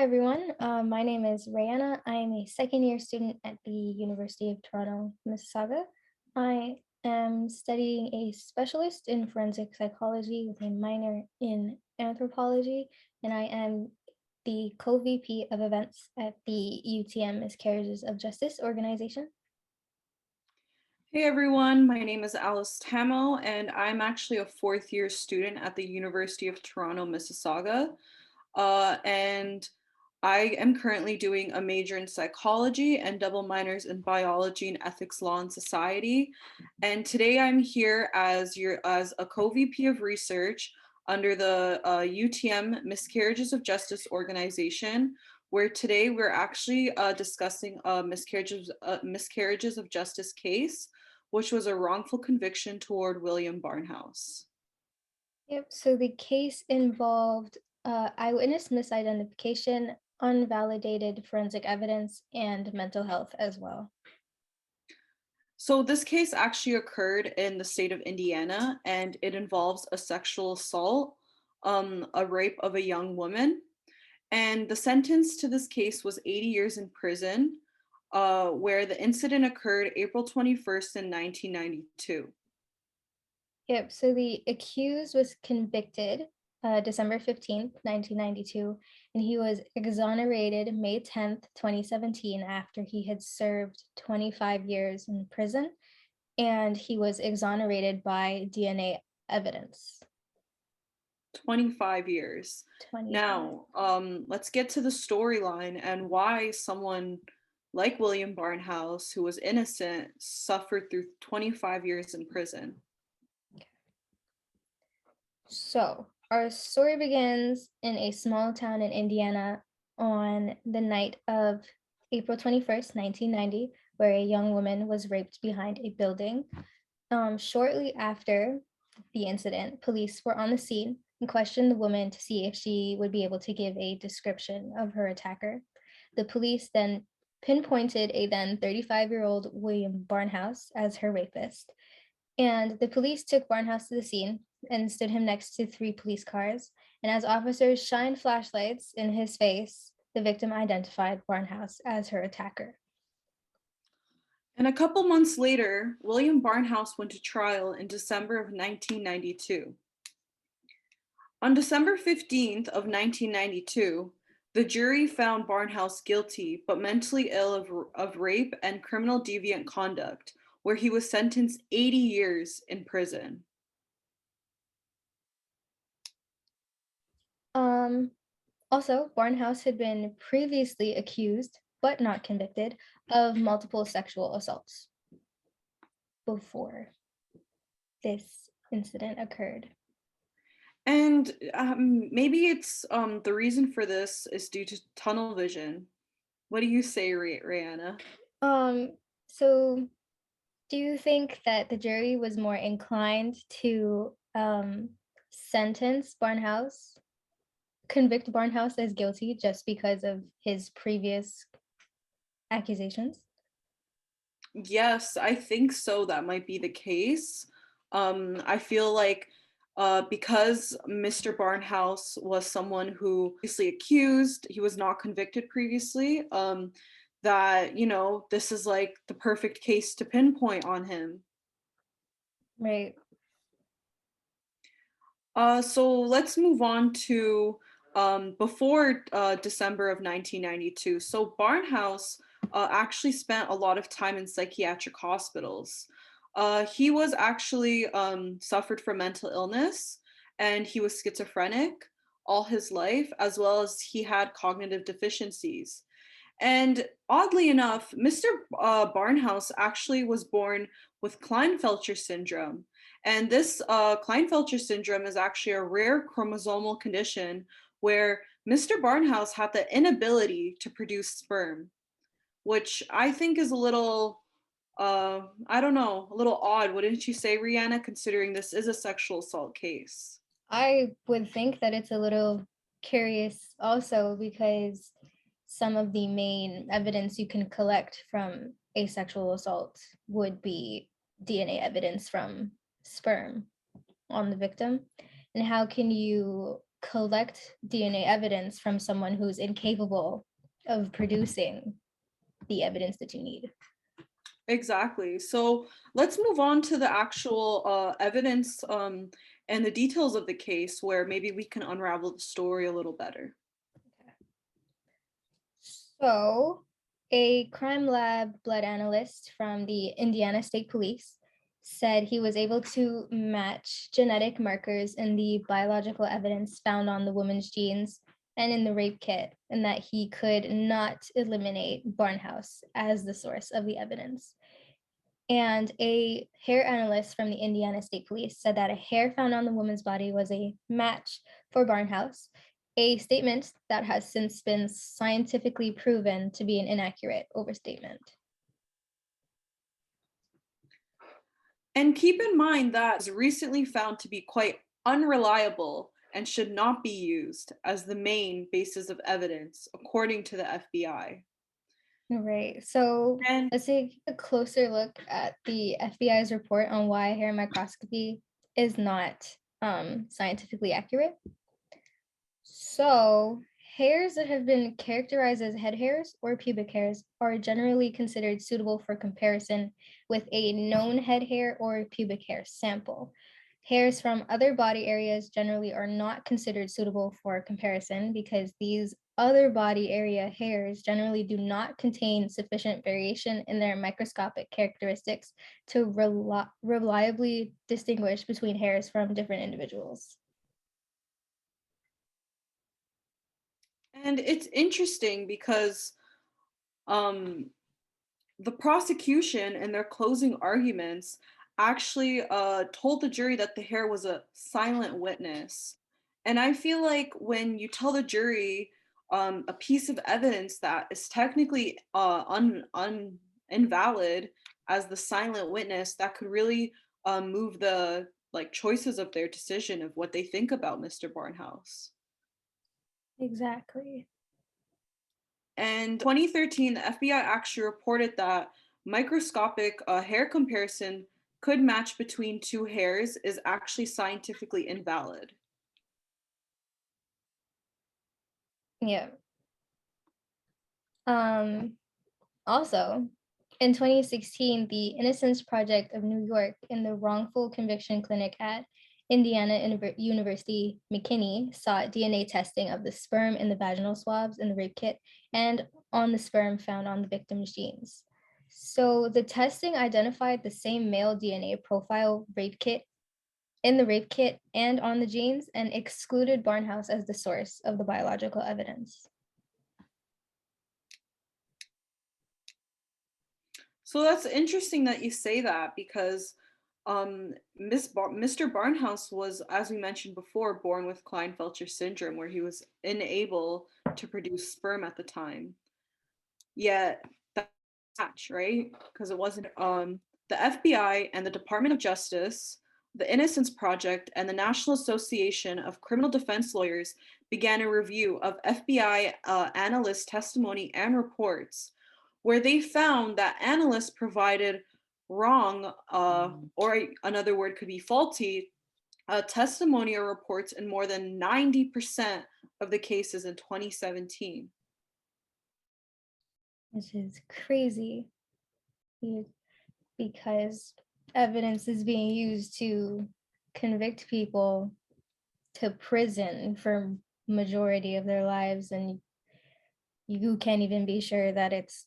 everyone. My name is Rihanna. I am a second year student at the University of Toronto, Mississauga. I am studying a specialist in forensic psychology with a minor in anthropology, and I am the co-VP of events at the UTM Miscarriages of Justice organization. Hey everyone, my name is Alice Tamo, and I'm actually a fourth year student at the University of Toronto, Mississauga. And I am currently doing a major in psychology and double minors in biology and ethics, law, and society. And today I'm here as a co-VP of research under the UTM Miscarriages of Justice organization, where today we're actually discussing a miscarriages of justice case, which was a wrongful conviction toward William Barnhouse. Yep, so the case involved eyewitness misidentification, unvalidated forensic evidence, and mental health as well. So this case actually occurred in the state of Indiana, and it involves a sexual assault, a rape of a young woman. And the sentence to this case was 80 years in prison, where the incident occurred April 21st in 1992. Yep, so the accused was convicted December 15th, 1992, and he was exonerated May 10th, 2017, after he had served 25 years in prison, and he was exonerated by DNA evidence. 25 years. 25. Now, let's get to the storyline and why someone like William Barnhouse, who was innocent, suffered through 25 years in prison. So, our story begins in a small town in Indiana on the night of April 21st, 1990, where a young woman was raped behind a building. Shortly after the incident, police were on the scene and questioned the woman to see if she would be able to give a description of her attacker. The police then pinpointed a then 35-year-old William Barnhouse as her rapist. And the police took Barnhouse to the scene and stood him next to three police cars. And as officers shined flashlights in his face, the victim identified Barnhouse as her attacker. And a couple months later, William Barnhouse went to trial in December of 1992. On December 15th of 1992, the jury found Barnhouse guilty but mentally ill of rape and criminal deviant conduct, where he was sentenced 80 years in prison. Also, Barnhouse had been previously accused, but not convicted, of multiple sexual assaults before this incident occurred. And maybe it's the reason for this is due to tunnel vision. What do you say, Rihanna? So do you think that the jury was more inclined to sentence Barnhouse, convict Barnhouse as guilty just because of his previous accusations? Yes, I think so. That might be the case. I feel like because Mr. Barnhouse was someone who previously accused, he was not convicted previously, that, this is like the perfect case to pinpoint on him. Right. So let's move on to before December of 1992. So Barnhouse actually spent a lot of time in psychiatric hospitals. He was actually suffered from mental illness, and he was schizophrenic all his life, as well as he had cognitive deficiencies. And oddly enough, Mr. Barnhouse actually was born with Klinefelter syndrome. And this Klinefelter syndrome is actually a rare chromosomal condition where Mr. Barnhouse had the inability to produce sperm, which I think is a little, I don't know, a little odd, wouldn't you say, Rihanna, considering this is a sexual assault case? I would think that it's a little curious also because some of the main evidence you can collect from a sexual assault would be DNA evidence from sperm on the victim. And how can you collect DNA evidence from someone who's incapable of producing the evidence that you need. Exactly. So let's move on to the actual evidence and the details of the case where maybe we can unravel the story a little better. So, a crime lab blood analyst from the Indiana State Police said he was able to match genetic markers in the biological evidence found on the woman's genes and in the rape kit, and that he could not eliminate Barnhouse as the source of the evidence. And a hair analyst from the Indiana State Police said that a hair found on the woman's body was a match for Barnhouse, a statement that has since been scientifically proven to be an inaccurate overstatement. And keep in mind that is recently found to be quite unreliable and should not be used as the main basis of evidence, according to the FBI. Right. So And let's take a closer look at the FBI's report on why hair microscopy is not scientifically accurate. So, hairs that have been characterized as head hairs or pubic hairs are generally considered suitable for comparison with a known head hair or pubic hair sample. Hairs from other body areas generally are not considered suitable for comparison because these other body area hairs generally do not contain sufficient variation in their microscopic characteristics to reliably distinguish between hairs from different individuals. and it's interesting because um, the prosecution in their closing arguments actually told the jury that the hair was a silent witness. And I feel like when you tell the jury a piece of evidence that is technically invalid as the silent witness, that could really move the like choices of their decision of what they think about Mr. Barnhouse. Exactly. And 2013, the FBI actually reported that microscopic hair comparison could match between two hairs is actually scientifically invalid. Yeah. Um, Also, in 2016, the Innocence Project of New York and the Wrongful Conviction Clinic at Indiana University McKinney sought DNA testing of the sperm in the vaginal swabs in the rape kit and on the sperm found on the victim's genes. So the testing identified the same male DNA profile rape kit in the rape kit and on the genes and excluded Barnhouse as the source of the biological evidence. So that's interesting that you say that because Mr. Barnhouse was, as we mentioned before, born with Klinefelter syndrome, where he was unable to produce sperm at the time. Yet that match, right? Because it wasn't the FBI and the Department of Justice, the Innocence Project, and the National Association of Criminal Defense Lawyers began a review of FBI analyst testimony and reports, where they found that analysts provided wrong, or another word could be faulty, testimony or reports in more than 90% of the cases in 2017. Which is crazy because evidence is being used to convict people to prison for majority of their lives, and you can't even be sure that it's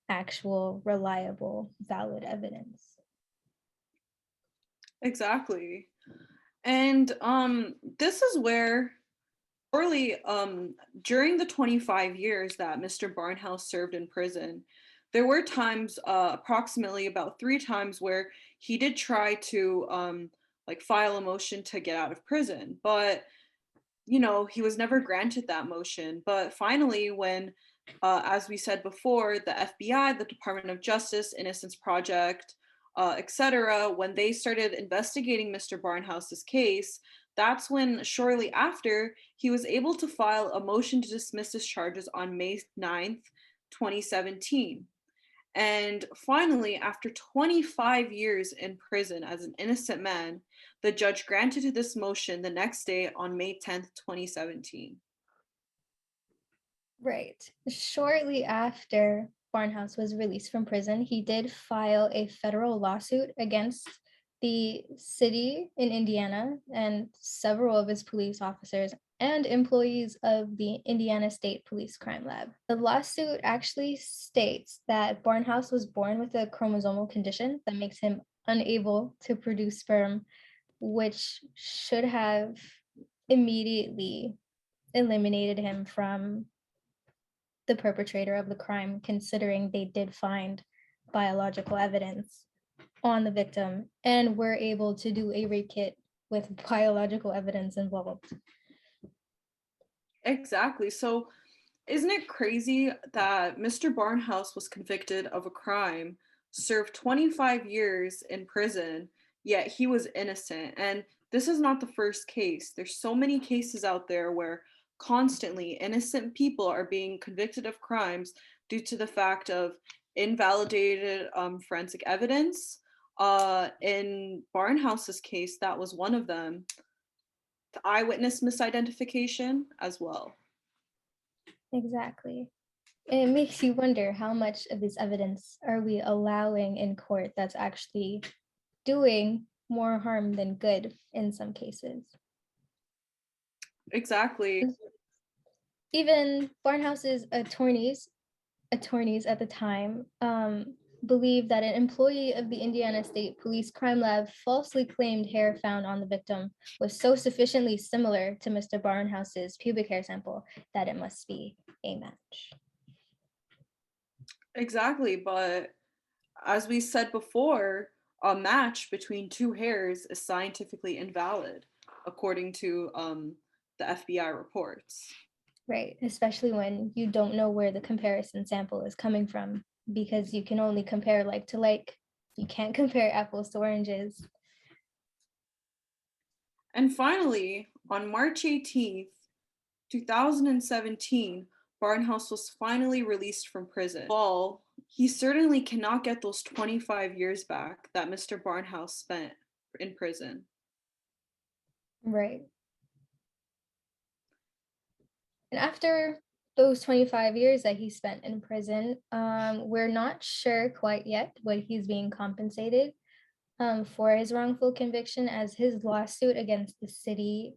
actual reliable valid evidence. Exactly. And this is where early during the 25 years that Mr. Barnhouse served in prison, there were times, approximately about 3 times, where he did try to like file a motion to get out of prison, but he was never granted that motion. But finally, when, as we said before, the FBI, the Department of Justice, Innocence Project, etc., when they started investigating Mr. Barnhouse's case, that's when, shortly after, he was able to file a motion to dismiss his charges on May 9th, 2017. And finally, after 25 years in prison as an innocent man, The judge granted this motion the next day on May 10th, 2017. Right. Shortly after Barnhouse was released from prison, he did file a federal lawsuit against the city in Indiana and several of its police officers and employees of the Indiana State Police Crime Lab. The lawsuit actually states that Barnhouse was born with a chromosomal condition that makes him unable to produce sperm, which should have immediately eliminated him from the perpetrator of the crime, considering they did find biological evidence on the victim and were able to do a rape kit with biological evidence involved. Exactly. So, isn't it crazy that Mr. Barnhouse was convicted of a crime, served 25 years in prison, yet he was innocent? And this is not the first case. There's so many cases out there where constantly innocent people are being convicted of crimes due to the fact of invalidated forensic evidence. In Barnhouse's case, that was one of them. The eyewitness misidentification as well. Exactly. And it makes you wonder how much of this evidence are we allowing in court that's actually doing more harm than good in some cases. Exactly. Even Barnhouse's attorneys at the time believed that an employee of the Indiana State Police Crime Lab falsely claimed hair found on the victim was so sufficiently similar to Mr. Barnhouse's pubic hair sample that it must be a match. Exactly, but as we said before, a match between two hairs is scientifically invalid, according to the FBI reports. Right, especially when you don't know where the comparison sample is coming from, because you can only compare like to like. You can't compare apples to oranges. And finally, on March 18th, 2017, Barnhouse was finally released from prison. Well, he certainly cannot get those 25 years back that Mr. Barnhouse spent in prison. Right. And after those 25 years that he spent in prison, we're not sure quite yet what he's being compensated for his wrongful conviction, as his lawsuit against the city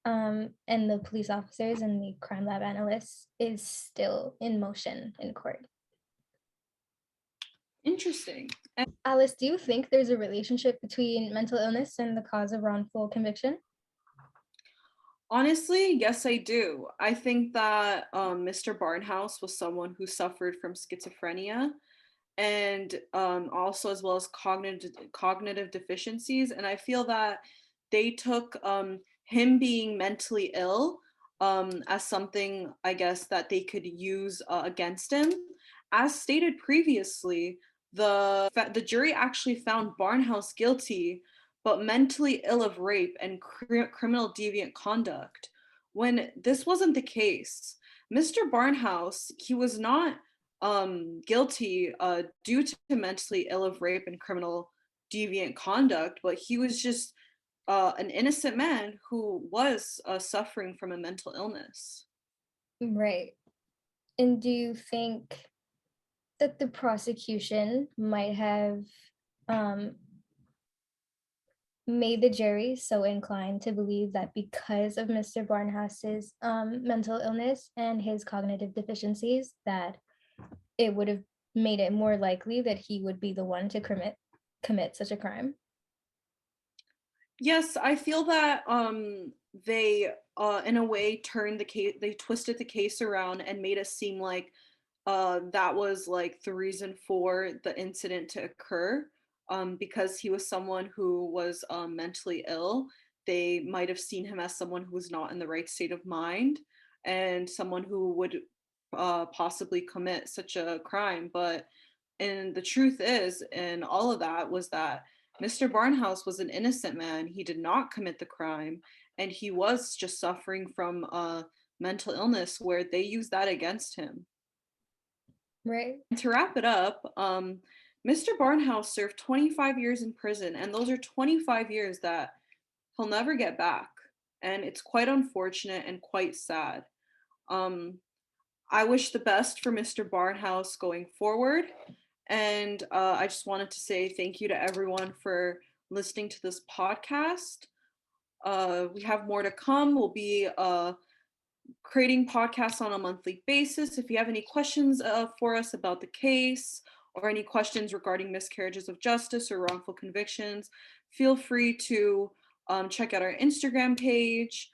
and the police officers and the crime lab analysts is still in motion in court. Interesting. And Alice, do you think there's a relationship between mental illness and the cause of wrongful conviction? honestly, yes, I do. I think that Mr. Barnhouse was someone who suffered from schizophrenia and also as well as cognitive deficiencies. And I feel that they took him being mentally ill as something, I guess, that they could use against him. As stated previously, the jury actually found Barnhouse guilty, but mentally ill of rape and criminal deviant conduct. When this wasn't the case, Mr. Barnhouse, he was not guilty due to mentally ill of rape and criminal deviant conduct, but he was just an innocent man who was suffering from a mental illness. Right. And do you think that the prosecution might have um, made the jury so inclined to believe that because of Mr. Barnhouse's mental illness and his cognitive deficiencies, that it would have made it more likely that he would be the one to commit such a crime? Yes, I feel that they in a way turned the case, they twisted the case around and made it seem like that was like the reason for the incident to occur. Because he was someone who was mentally ill, they might have seen him as someone who was not in the right state of mind and someone who would possibly commit such a crime. But and the truth is, in all of that, was that Mr. Barnhouse was an innocent man. He did not commit the crime, and he was just suffering from mental illness where they used that against him. Right. And to wrap it up, Mr. Barnhouse served 25 years in prison, and those are 25 years that he'll never get back. And it's quite unfortunate and quite sad. Um, I wish the best for Mr. Barnhouse going forward. And I just wanted to say thank you to everyone for listening to this podcast. We have more to come. We'll be creating podcasts on a monthly basis. If you have any questions for us about the case or any questions regarding miscarriages of justice or wrongful convictions, feel free to check out our Instagram page.